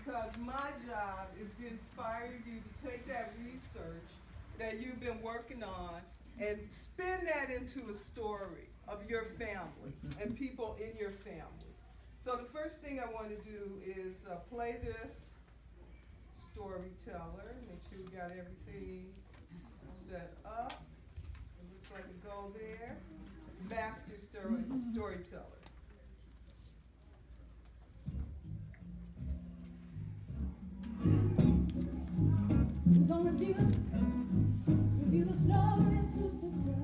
because my job is to inspire you to take that research that you've been working on and spin that into a story of your family and people in your family. So the first thing I want to do is play this storyteller. Make sure we got everything set up. It looks like a go there. Master storyteller. We're gonna review the story to sister.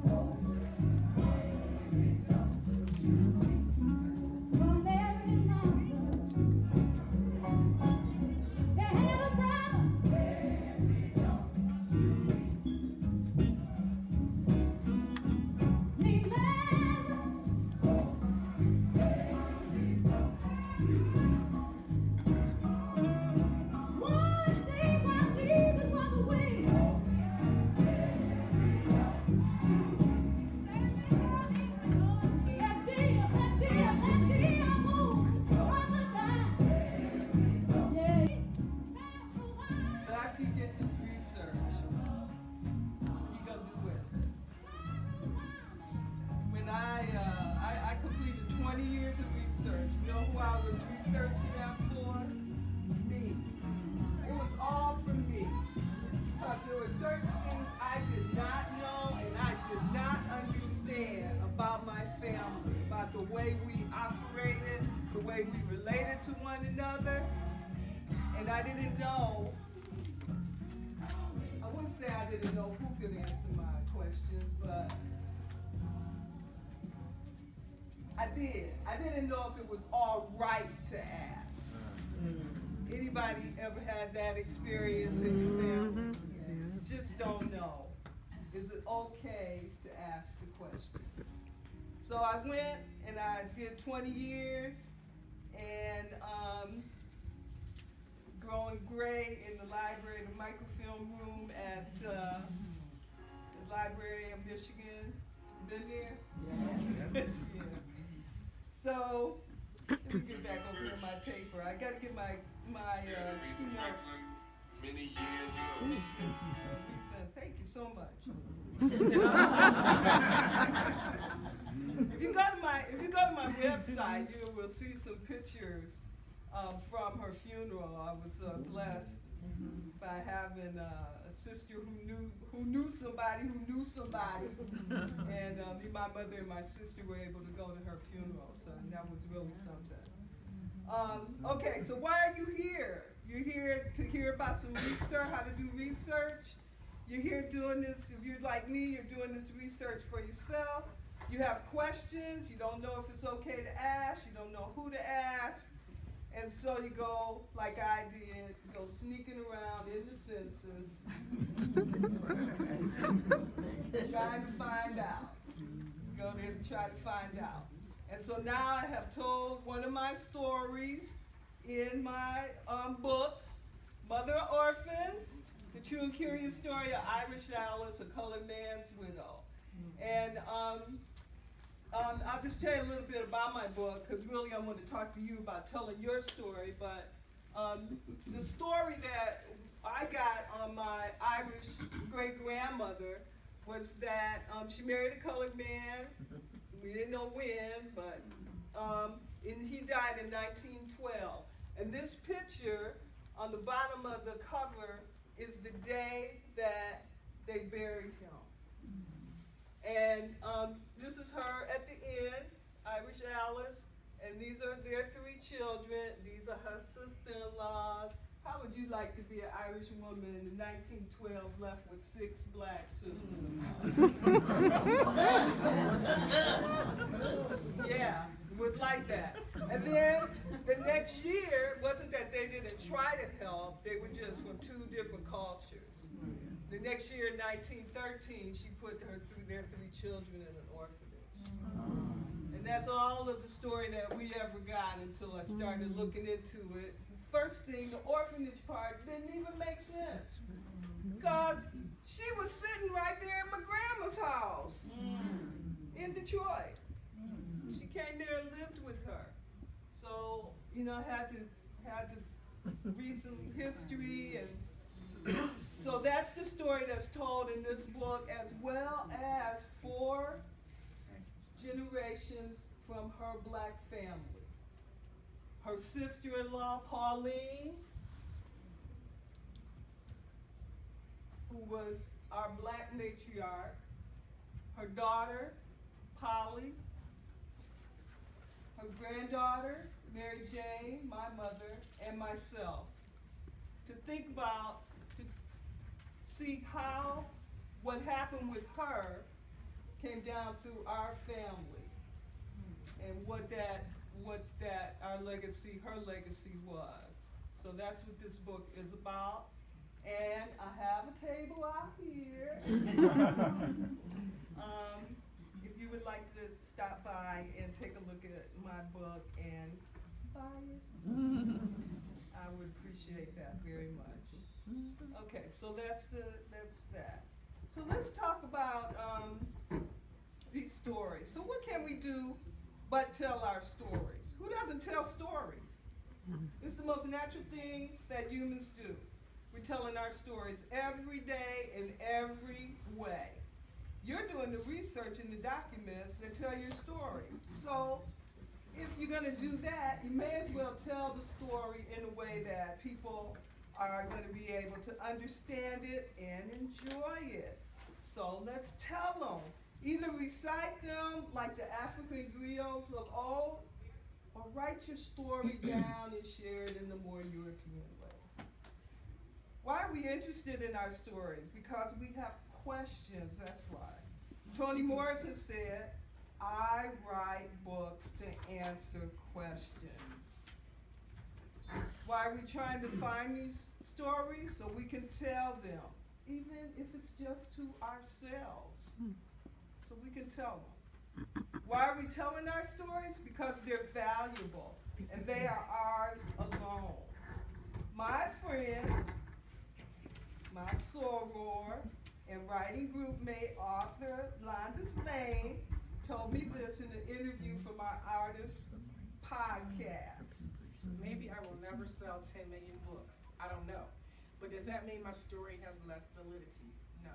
From Mary and Martha, they had a brother named one day while Jesus was away. So after you get this research, you go do it. When I completed 20 years of research, you know who I was researching that for? Me. It was all for me. Because there were certain things I did not know and I did not understand about my family, about the way we operated, the way we related to one another. And I didn't know, I wouldn't say I didn't know who could answer my questions, but I did. I didn't know if it was all right to ask. Anybody ever had that experience in your family? Just don't know. Is it okay to ask the question? So I went and I did 20 years and growing gray in the library, the microfilm room at the Library of Michigan. Been there? Yeah. Yeah. So let me get back over here my paper. I got to get my keynote. Many years ago. Thank you so much. If you go to my website, you will see some pictures from her funeral. I was blessed by having a sister who knew somebody who knew somebody, and me, my mother, and my sister were able to go to her funeral. So that was really something. Okay, so why are you here? You're here to hear about some research, how to do research. You're here doing this, if you're like me, you're doing this research for yourself. You have questions, you don't know if it's okay to ask, you don't know who to ask. And so you go, like I did, you go sneaking around in the census, trying to find out. You go there to try to find out. And so now I have told one of my stories in my book, Mother of Orphans, the true and curious story of Irish Alice, a colored man's widow. And I'll just tell you a little bit about my book, because really I want to talk to you about telling your story. But the story that I got on my Irish great-grandmother was that she married a colored man. We didn't know when, but and he died in 1912. And this picture on the bottom of the cover is the day that they buried him. And this is her at the end, Irish Alice, and these are their 3 children. These are her sister-in-laws. How would you like to be an Irish woman in 1912 left with 6 black sisters-in-laws? Yeah, it was like that. And then the next year, wasn't that they didn't try to help, they were just from 2 different cultures. The next year, in 1913, she put their 3 children in an orphanage. And that's all of the story that we ever got until I started looking into it. First thing, the orphanage part didn't even make sense. Because she was sitting right there at my grandma's house in Detroit. She came there and lived with her. So, you know, I had to recent history, and so that's the story that's told in this book, as well as 4 generations from her black family. Her sister-in-law, Pauline, who was our black matriarch, her daughter, Polly, her granddaughter, Mary Jane, my mother, and myself, to think about, to see how what happened with her came down through our family, and what that our legacy, her legacy was. So that's what this book is about. And I have a table out here. If you would like to stop by and take a look at my book and buy it, I would appreciate that very much. Okay, so that's that. So let's talk about these stories. So what can we do but tell our stories? Who doesn't tell stories? It's the most natural thing that humans do. We're telling our stories every day in every way. You're doing the research in the documents that tell your story. So if you're going to do that, you may as well tell the story in a way that people are going to be able to understand it and enjoy it. So let's tell them. Either recite them like the African griots of old, or write your story down and share it in the more European way. Why are we interested in our stories? Because we have questions, that's why. Toni Morris has said, I write books to answer questions. Why are we trying to find these stories? So we can tell them, even if it's just to ourselves. So we can tell them. Why are we telling our stories? Because they're valuable, and they are ours alone. My friend, my soror, and writing group mate, author Landis Lane, told me this in an interview for my artist podcast. Maybe I will never sell 10 million books. I don't know. But does that mean my story has less validity? No.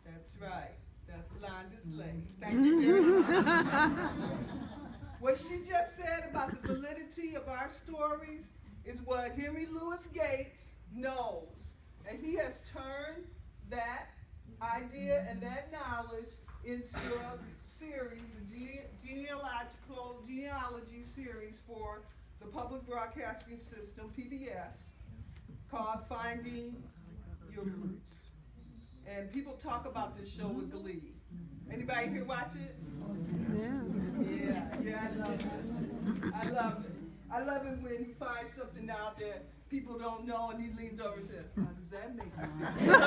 That's right. That's Landis Lane. Thank you very much. What she just said about the validity of our stories is what Henry Louis Gates knows. And he has turned that idea and that knowledge into a series, a genealogy series for the Public Broadcasting System, PBS, called Finding Your Roots. And people talk about this show with glee. Anybody here watch it? Yeah, I love it. I love it when he finds something out that people don't know and he leans over and says, how does that make you feel?